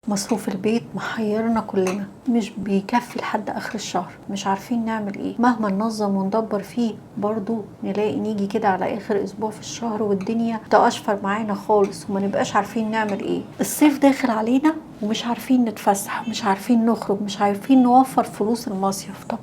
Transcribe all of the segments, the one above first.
مصروف البيت محيرنا كلنا، مش بيكفي لحد اخر الشهر، مش عارفين نعمل ايه. مهما ننظم وندبر فيه برضو نلاقي نيجي كده على اخر اسبوع في الشهر والدنيا تقشفر معانا خالص وما نبقاش عارفين نعمل ايه. الصيف داخل علينا ومش عارفين نتفسح، مش عارفين نخرج، مش عارفين نوفر فلوس المصيف. طب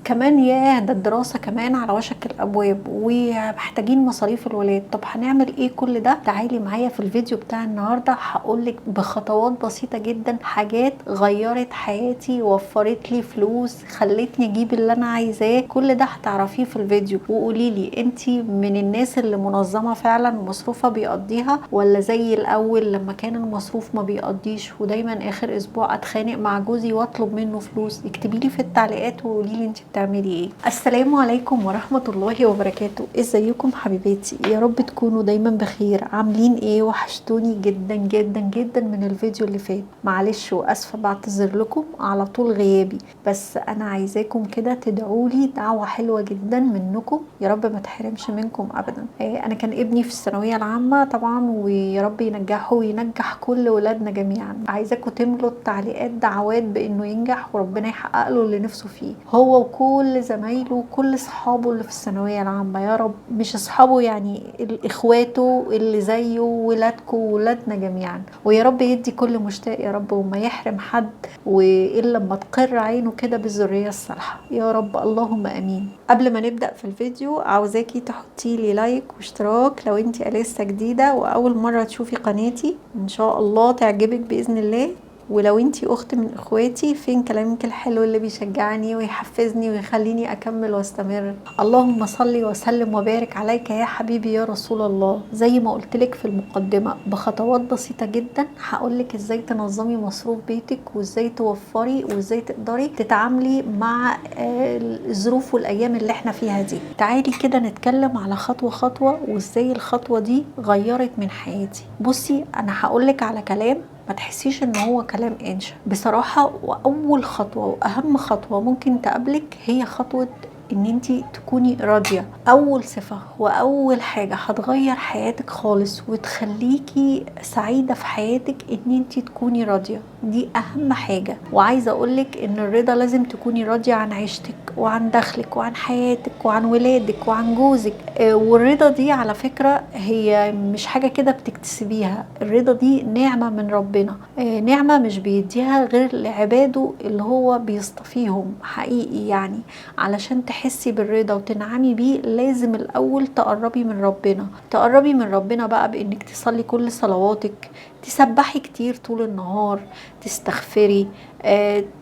كمان يا ده الدراسة كمان على وشك الابواب ومحتاجين مصاريف الولاد. طب هنعمل ايه كل ده؟ تعالي معايا في الفيديو بتاع النهاردة هقولك بخطوات بسيطة جدا حاجات غيرت حياتي، وفرت لي فلوس، خلتني اجيب اللي انا عايزاه. كل ده هتعرفيه في الفيديو. وقوليلي انتي من الناس اللي منظمة فعلا ومصروفها بيقضيها، ولا زي الاول لما كان المصروف ما بيقضيش ودايما اخر اسبوع اتخانق مع جوزي واطلب منه فلوس؟ اكتبيلي في التعليقات وقوليلي انتي بتعملي ايه. السلام عليكم ورحمة الله وبركاته. ازيكم حبيباتي؟ يا رب تكونوا دايما بخير. عاملين ايه؟ وحشتوني جدا جدا جدا من الفيديو اللي فات. معلش واسفة بعتذر لكم على طول غيابي، بس انا عايزاكم كده تدعولي دعوة حلوة جدا منكم، يا رب ما تحرمش منكم ابدا. انا كان ابني في الثانوية العامة طبعا، ويا رب ينجحه وينجح كل ولادنا جميعا. عايزاكم تملوا التعليقات دعوات بانه ينجح وربنا يحقق له اللي نفسه فيه، هو وكل زمايله وكل اصحابه اللي في الثانوية العامة. يا رب مش اصحابه يعني اخواته اللي زيه، ولادكم وولادنا جميعا. ويا رب يدي كل مشتاق يا رب، وما يحرم حد، والا لما تقر عينه كده بالذريه الصالحه يا رب، اللهم امين. قبل ما نبدا في الفيديو عاوزاكي تحطي لي لايك واشتراك لو انتي لسه جديده واول مره تشوفي قناتي، ان شاء الله تعجبك باذن الله. ولو انتي اخت من اخواتي، فين كلامك الحلو اللي بيشجعني ويحفزني ويخليني اكمل واستمر؟ اللهم صل وسلم وبارك عليك يا حبيبي يا رسول الله. زي ما قلتلك في المقدمة، بخطوات بسيطة جدا هقولك ازاي تنظمي مصروف بيتك، وازاي توفري، وازاي تقدري تتعاملي مع الظروف والايام اللي احنا فيها دي. تعالي كده نتكلم على خطوة خطوة، وازاي الخطوة دي غيرت من حياتي. بصي انا هقولك على كلام ما تحسيش ان هو كلام انشا بصراحة. واول خطوة واهم خطوة ممكن تقابلك هي خطوة ان انتي تكوني راضية. اول صفة واول حاجة هتغير حياتك خالص وتخليكي سعيدة في حياتك ان انتي تكوني راضية. دي اهم حاجة. وعايزة اقولك ان الرضا لازم تكوني راضية عن عيشتك وعن دخلك وعن حياتك وعن ولادك وعن جوزك. والرضا دي على فكرة هي مش حاجة كده بتكتسبيها، الرضا دي نعمة من ربنا، نعمة مش بيديها غير لعباده اللي هو بيصطفيهم حقيقي. يعني علشان تحسي بالرضا وتنعمي بيه لازم الاول تقربي من ربنا. تقربي من ربنا بقى بانك تصلي كل صلواتك، تسبحي كتير طول النهار، تستغفري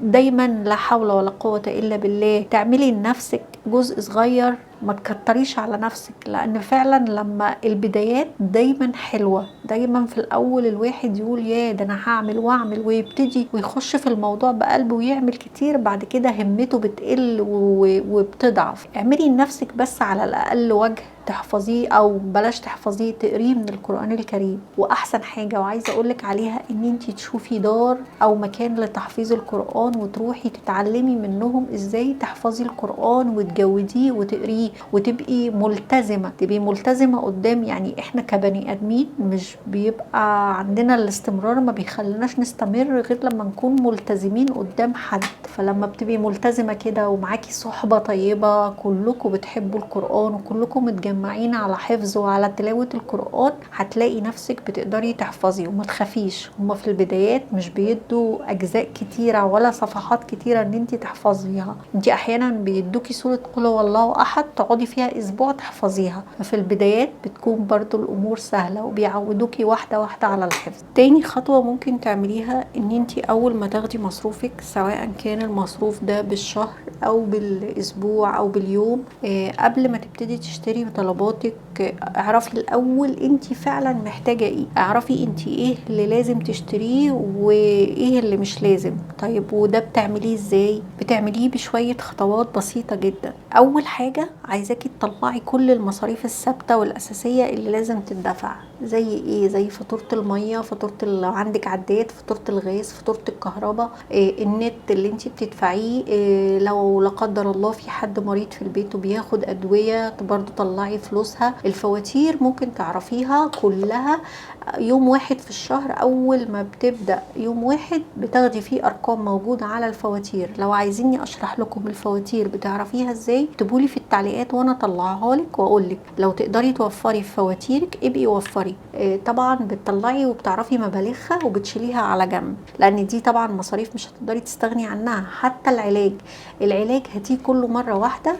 دايما لا حول ولا قوة الا بالله. تعملي لنفسك جزء صغير، ما تكتريش على نفسك، لان فعلا لما البدايات دايما حلوة، دايما في الاول الواحد يقول يا ده انا هعمل واعمل ويبتدي ويخش في الموضوع بقلبه ويعمل كتير، بعد كده همته بتقل وبتضعف. اعملي لنفسك بس على الاقل وجه تحفظيه، او بلاش تحفظيه، تقريه من القرآن الكريم. واحسن حاجة وعايزة اقولك عليها ان انتي تشوفي دار او مكان لتحفيظ القرآن وتروحي تتعلمي منهم ازاي تحفظي القرآن وتجوديه وتقريه وتبقي ملتزمة. تبقي ملتزمة قدام، يعني احنا كبني ادمين مش بيبقى عندنا الاستمرار، ما بيخليناش نستمر غير لما نكون ملتزمين قدام حد. فلما بتبقي ملتزمة كده ومعاكي صحبة طيبة كلكم بتحبوا القرآن وكلكم متجمعين على حفظ وعلى تلاوة القرآن، هتلاقي نفسك بتقدري تحفظي. وما تخافيش، هما في البدايات مش بيدوا اجزاء كتيرة ولا صفحات كتيرة ان انت تحفظيها. انت احيانا بيدوكي سورة قل هو الله احد تقعدي فيها اسبوع تحفظيها. ففي البدايات بتكون برضو الامور سهلة وبيعودوكي واحدة واحدة على الحفظ. تاني خطوة ممكن تعمليها ان انت اول ما تاخدي مصروفك، سواء كان المصروف ده بالشهر او بالاسبوع او باليوم، قبل ما تبتدي تشتري طلباتك اعرفي الاول انت فعلا محتاجة ايه. اعرفي انت ايه اللي لازم تشتريه وايه اللي مش لازم. طيب وده بتعمليه ازاي؟ بتعمليه بشوية خطوات بسيطة جدا. اول حاجة عايزاكي تطلعي كل المصاريف الثابتة والاساسية اللي لازم تدفع. زي ايه؟ زي فاتوره الميه، فاتوره لو عندك عداد، فاتوره الغاز، فاتوره الكهرباء، النت اللي انت بتدفعيه، لو لا قدر الله في حد مريض في البيت وبياخد ادويه برضو طلعي فلوسها. الفواتير ممكن تعرفيها كلها يوم واحد في الشهر. اول ما بتبدا يوم واحد بتاخدي فيه ارقام موجوده على الفواتير. لو عايزيني اشرح لكم الفواتير بتعرفيها ازاي اكتبولي في التعليقات وانا اطلعها لك واقول لك. لو تقدري توفري في فواتيرك ابقي وفري. طبعا بتطلعي وبتعرفي مبالغها وبتشيليها على جنب، لان دي طبعا مصاريف مش هتقدري تستغني عنها. حتى العلاج هاتيه كله مره واحده.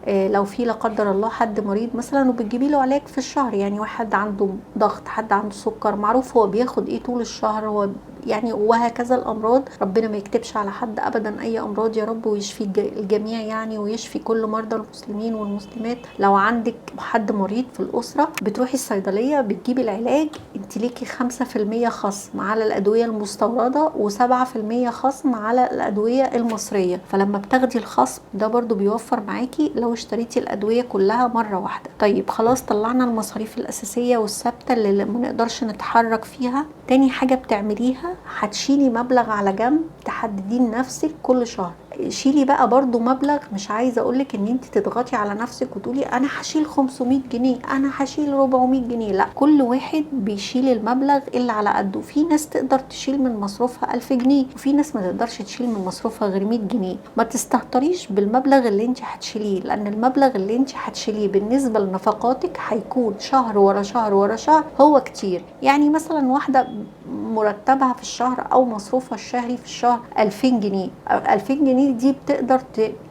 لو في لا قدر الله حد مريض مثلا وبتجيبي له علاج في الشهر، يعني واحد عنده ضغط، حد عنده سكر، معروف هو بياخد ايه طول الشهر، هو يعني وهكذا الامراض. ربنا ما يكتبش على حد ابدا اي امراض يا رب، ويشفي الجميع يعني، ويشفي كل مرضى المسلمين والمسلمات. لو عندك حد مريض في الاسره بتروحي الصيدليه بتجيبي العلاج، انت ليكي 5% خصم على الادويه المستورده و7% خصم على الادويه المصريه. فلما بتاخدي الخصم ده برضو بيوفر معاكي لو اشتريتي الادويه كلها مره واحده. طيب خلاص طلعنا المصاريف الاساسيه والثابته اللي ما نقدرش نتحرك فيها. تاني حاجه بتعمليها هتشيلي مبلغ على جنب تحدديه لنفسك كل شهر. شيلي بقى برضو مبلغ، مش عايزه اقولك ان انت تضغطي على نفسك وتقولي انا هشيل 500 جنيه، انا هشيل 400 جنيه. لا، كل واحد بيشيل المبلغ اللي على قده. في ناس تقدر تشيل من مصروفها 1000 جنيه، وفي ناس ما تقدرش تشيل من مصروفها غير 100 جنيه. ما تستهتريش بالمبلغ اللي انت هتشيليه، لان المبلغ اللي انت هتشيليه بالنسبه لنفقاتك هيكون شهر ورا شهر ورا شهر هو كتير. يعني مثلا واحده مرتبها في الشهر او مصروفها الشهري في الشهر 2000 جنيه، 2000 جنيه دي بتقدر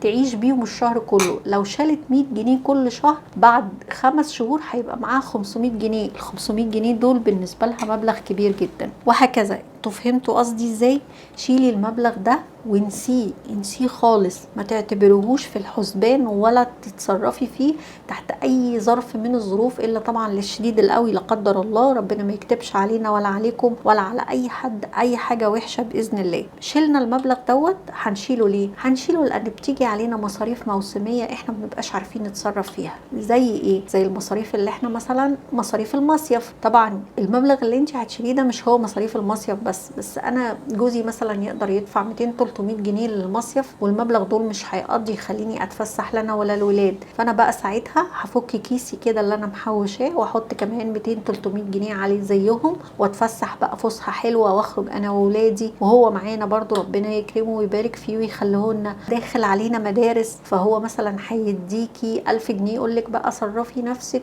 تعيش بيهم الشهر كله. لو شالت 100 جنيه كل شهر بعد 5 شهور هيبقى معاها 500 جنيه. ال 500 جنيه دول بالنسبه لها مبلغ كبير جدا. وهكذا. انتوا فهمتوا قصدي ازاي؟ شيلي المبلغ ده وانسيه، انسيه خالص، ما تعتبروهوش في الحسبان ولا تتصرفي فيه تحت اي ظرف من الظروف، الا طبعا للشديد القوي لا قدر الله. ربنا ما يكتبش علينا ولا عليكم ولا على اي حد اي حاجه وحشه باذن الله. شيلنا المبلغ دوت. هنشيله ليه؟ هنشيله لان بتيجي علينا مصاريف موسميه احنا ما بنبقاش عارفين نتصرف فيها. زي ايه؟ زي المصاريف اللي احنا مثلا مصاريف المصيف. طبعا المبلغ اللي انت هتشيليه ده مش هو مصاريف المصيف بس انا جوزي مثلا يقدر يدفع 200 300 جنيه للمصيف، والمبلغ دول مش هيقضي يخليني اتفسح لنا ولا الولاد. فانا بقى ساعتها هفك كيسي كده اللي انا محوشاه واحط كمان 200 300 جنيه عليه زيهم، واتفسح بقى فسحه حلوه واخرج انا واولادي وهو معانا برضو. ربنا يكرمه ويبارك فيه ويخليه لنا. داخل علينا مدارس، فهو مثلا هيديكي 1000 جنيه يقول لك بقى صرفي نفسك،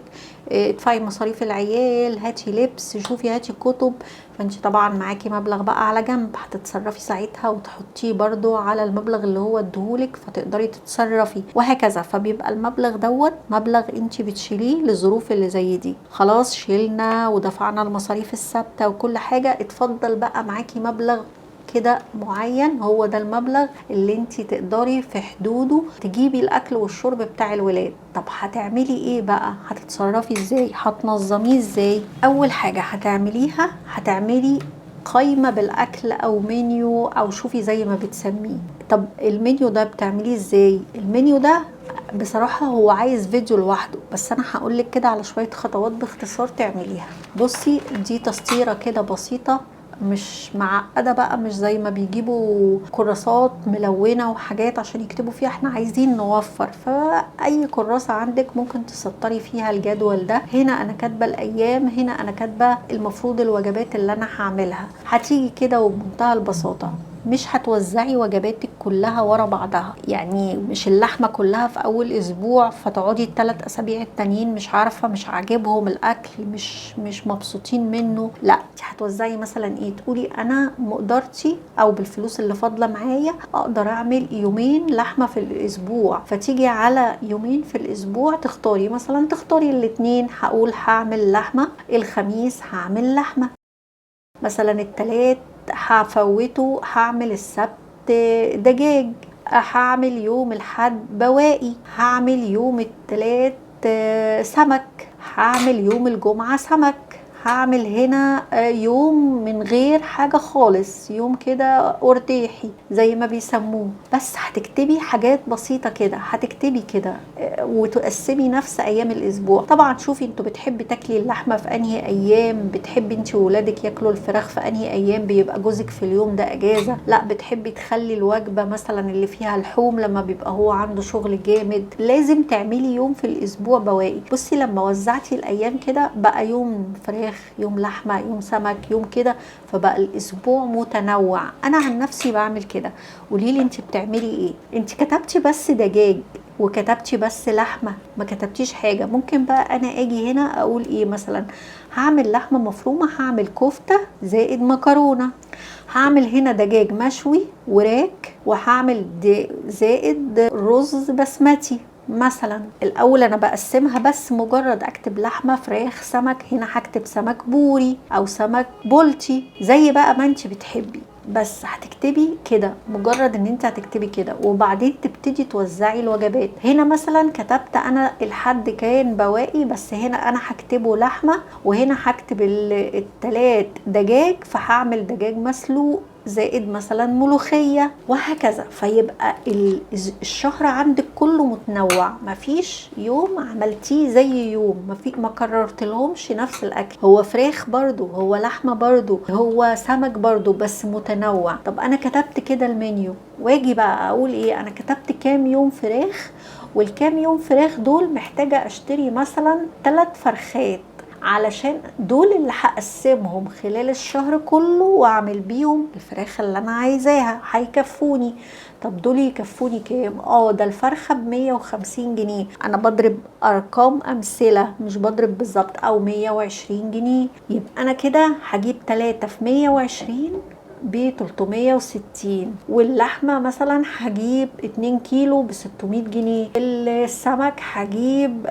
ادفعي مصاريف العيال، هاتي لبس، شوفي هاتي كتب. فانت طبعا معاكي مبلغ بقى على جنب هتتصرفي ساعتها وتحطيه برضو على المبلغ اللي هو اديهولك، فتقدري تتصرفي وهكذا. فبيبقى المبلغ دوت مبلغ انت بتشيليه للظروف اللي زي دي. خلاص شيلنا ودفعنا المصاريف الثابته وكل حاجه. اتفضل بقى معاكي مبلغ كده معين، هو ده المبلغ اللي انت تقدري في حدوده تجيبي الاكل والشرب بتاع الولاد. طب هتعملي ايه بقى؟ هتتصرفي ازاي؟ هتنظميه ازاي؟ اول حاجه هتعمليها هتعملي قايمه بالاكل او منيو، او شوفي زي ما بتسميه. طب المنيو ده بتعمليه ازاي؟ المنيو ده بصراحة هو عايز فيديو لوحده، بس انا هقولك كده على شوية خطوات باختصار تعمليها. بصي، دي تسطيرة كده بسيطة مش معقدة بقى، مش زي ما بيجيبوا كراسات ملونة وحاجات عشان يكتبوا فيها. احنا عايزين نوفر، فأي كراسة عندك ممكن تسطري فيها الجدول ده. هنا انا كاتبة الايام، هنا انا كاتبة المفروض الوجبات اللي انا هعملها. هتيجي كده وبمنتهى البساطة مش هتوزعي وجباتك كلها ورا بعضها. يعني مش اللحمة كلها في اول اسبوع فتقعدي ال3 اسابيع التانيين مش عارفة، مش عاجبهم الاكل، مش مبسوطين منه. لا، انت هتوزعي مثلا ايه؟ تقولي انا مقدرتي او بالفلوس اللي فاضلة معايا اقدر اعمل يومين لحمة في الاسبوع. فتيجي على يومين في الاسبوع تختاري، مثلا تختاري الاثنين هقول هعمل لحمة، الخميس هعمل لحمة، مثلا التلات هفوته هعمل السبت دجاج، هعمل يوم الحد بواقي، هعمل يوم التلات سمك، هعمل يوم الجمعة سمك، هعمل هنا يوم من غير حاجة خالص، يوم كده أرداحي زي ما بيسموه. بس هتكتبي حاجات بسيطة كده، هتكتبي كده وتقسمي نفس ايام الاسبوع. طبعا شوفي انتوا بتحبي تاكلي اللحمه في انهي ايام، بتحبي انت وولادك ياكلوا الفراخ في انهي ايام، بيبقى جوزك في اليوم ده اجازه، لا بتحبي تخلي الوجبه مثلا اللي فيها لحوم لما بيبقى هو عنده شغل جامد. لازم تعملي يوم في الاسبوع بواقي. بصي لما وزعتي الايام كده بقى يوم فراخ، يوم لحمه، يوم سمك، يوم كده، فبقى الاسبوع متنوع. انا عن نفسي بعمل كده. قوليلي انت بتعملي ايه؟ انت كتبتي بس دجاج وكتبتي بس لحمه، ما كتبتيش حاجه. ممكن بقى انا اجي هنا اقول ايه مثلا؟ هعمل لحمه مفرومه، هعمل كفته زائد مكرونه، هعمل هنا دجاج مشوي وراك، وهعمل زائد رز بسمتي مثلا. الاول انا بقسمها بس مجرد اكتب لحمه، فراخ، سمك. هنا هكتب سمك بوري او سمك بولتي زي بقى ما انت بتحبي. بس هتكتبي كده، مجرد ان انت هتكتبي كده وبعدين تبتدي توزعي الوجبات. هنا مثلا كتبت انا الحد كان بواقي، بس هنا انا هكتبه لحمه، وهنا هكتب التلات دجاج، فهعمل دجاج مسلوق زائد مثلا ملوخية وهكذا. فيبقى الشهر عندك كله متنوع، مفيش يوم عملتيه زي يوم، ما كررت لهمش نفس الاكل. هو فراخ برضو، هو لحمة برضو، هو سمك برضو، بس متنوع. طب انا كتبت كده المنيو، واجي بقى اقول ايه؟ انا كتبت كام يوم فراخ، والكام يوم فراخ دول محتاجة اشتري مثلا 3 فرخات، علشان دول اللي هقسمهم خلال الشهر كله واعمل بيهم الفراخ اللي انا عايزاها، هيكفوني. طب دول يكفوني كام؟ ده الفرخة ب150 جنيه. انا بضرب ارقام امثلة، مش بضرب بالظبط. او 120 جنيه. يبقى انا كده هجيب 3 في 120 ب360. واللحمة مثلا هجيب 2 كيلو ب600 جنيه. السمك هجيب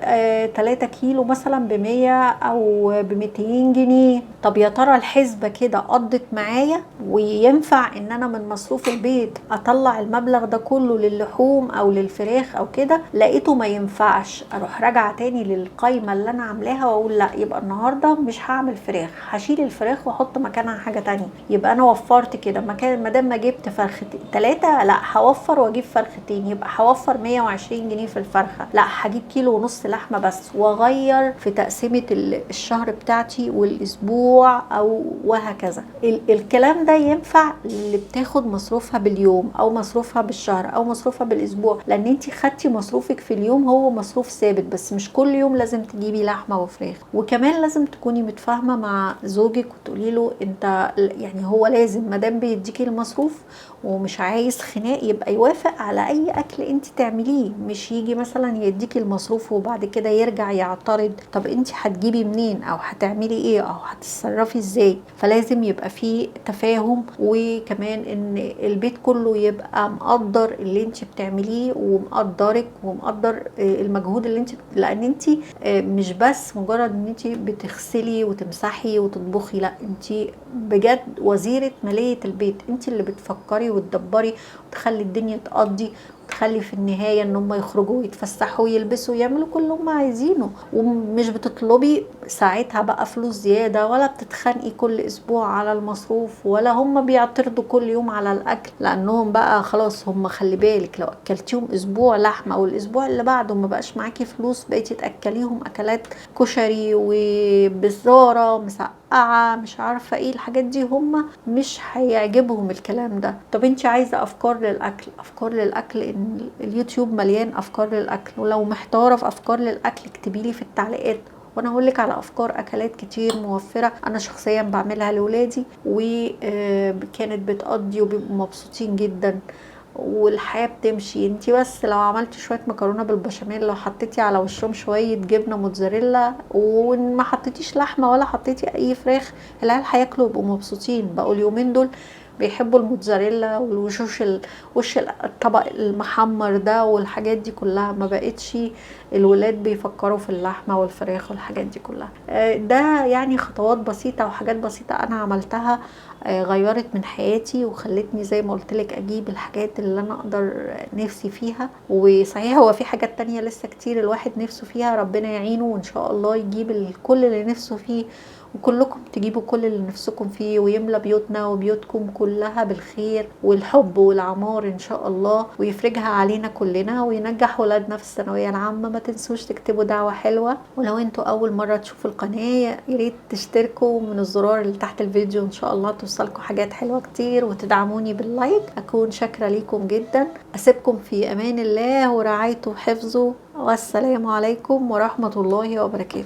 3 كيلو مثلا ب100 او ب200 جنيه. طب يا ترى الحسبة كده قضت معايا؟ وينفع ان انا من مصروف البيت اطلع المبلغ ده كله للحوم او للفراخ او كده؟ لقيته ما ينفعش. اروح راجعة تاني للقايمة اللي انا عاملاها واقول لا، يبقى النهاردة مش هعمل فراخ، هشيل الفراخ واحط مكانها حاجة تانية. يبقى انا وفرت كده. مكان ما دام ما جبت فرختين 3، لا هوفر واجيب فرختين، يبقى هوفر 120 جنيه في الفرخة. لا هجيب كيلو ونص لحمة بس، واغير في تقسيمة الشهر بتاعتي والاسبوع او وهكذا. الكلام ده ينفع اللي بتاخد مصروفها باليوم او مصروفها بالشهر او مصروفها بالاسبوع، لان انت خدتي مصروفك في اليوم هو مصروف ثابت، بس مش كل يوم لازم تجيبي لحمة وفراخ. وكمان لازم تكوني متفاهمة مع زوجك وتقولي له انت يعني هو لازم ما دام بيديكي المصروف ومش عايز خناق يبقى يوافق على اي اكل انت تعمليه، مش يجي مثلا يديكي المصروف وبعد كده يرجع يعترض. طب انت هتجيبي منين او هتعملي ايه او هتتصرفي ازاي؟ فلازم يبقى في تفاهم، وكمان ان البيت كله يبقى مقدر اللي انت بتعمليه ومقدرك ومقدر المجهود اللي انت، لان انت مش بس مجرد ان انت بتغسلي وتمسحي وتطبخي، لا انت بجد وزيرة مالية البيت. انت اللي بتفكري وتدبري وتخلي الدنيا تقضي، وتخلي في النهاية ان هم يخرجوا ويتفسحوا ويلبسوا ويعملوا كل اللي هم عايزينه. ومش بتطلبي ساعتها بقى فلوس زيادة، ولا بتتخانقي كل اسبوع على المصروف، ولا هم بيعترضوا كل يوم على الاكل، لانهم بقى خلاص هم خلي بالك لو اكلتيهم اسبوع لحمة او الاسبوع اللي بعده ما بقاش معاكي فلوس، بقيتي تاكليهم اكلات كشري وبزارة مسقعة مش عارفة ايه الحاجات دي، هم مش هيعجبهم الكلام ده. طب انت عايزة افكار للاكل، افكار للاكل، ان اليوتيوب مليان افكار للاكل. ولو محتارة في افكار للاكل اكتبيلي في التعليقات وانا هقول لك على افكار اكلات كتير موفره انا شخصيا بعملها لاولادي وكانت بتقضي وبيبقوا مبسوطين جدا والحياه بتمشي. انتي بس لو عملتي شويه مكرونه بالبشاميل، لو حطيتي على وشهم شويه جبنه موتزاريلا وما حطيتيش لحمه ولا حطيتي اي فراخ، العيال هياكلوا ويبقوا مبسوطين. بقوا اليومين دول بيحبوا الموتزاريلا والوشوش وش الطبق المحمر ده والحاجات دي كلها. ما بقتش الولاد بيفكروا في اللحمه والفراخ والحاجات دي كلها. ده يعني خطوات بسيطه وحاجات بسيطه انا عملتها غيرت من حياتي وخلتني زي ما قلت لك اجيب الحاجات اللي انا اقدر نفسي فيها. وصحيح هو في حاجات تانية لسه كتير الواحد نفسه فيها، ربنا يعينه وان شاء الله يجيب كل اللي نفسه فيه وكلكم تجيبوا كل اللي نفسكم فيه، ويملى بيوتنا وبيوتكم كلها بالخير والحب والعمار ان شاء الله، ويفرجها علينا كلنا، وينجح ولادنا في الثانويه العامه. ما تنسوش تكتبوا دعوه حلوه، ولو انتوا اول مره تشوفوا القناه ياريت تشتركوا من الزرار اللي تحت الفيديو، ان شاء الله توصلكم حاجات حلوه كتير، وتدعموني باللايك. اكون شاكره ليكم جدا. اسيبكم في امان الله ورعايته وحفظه، والسلام عليكم ورحمه الله وبركاته.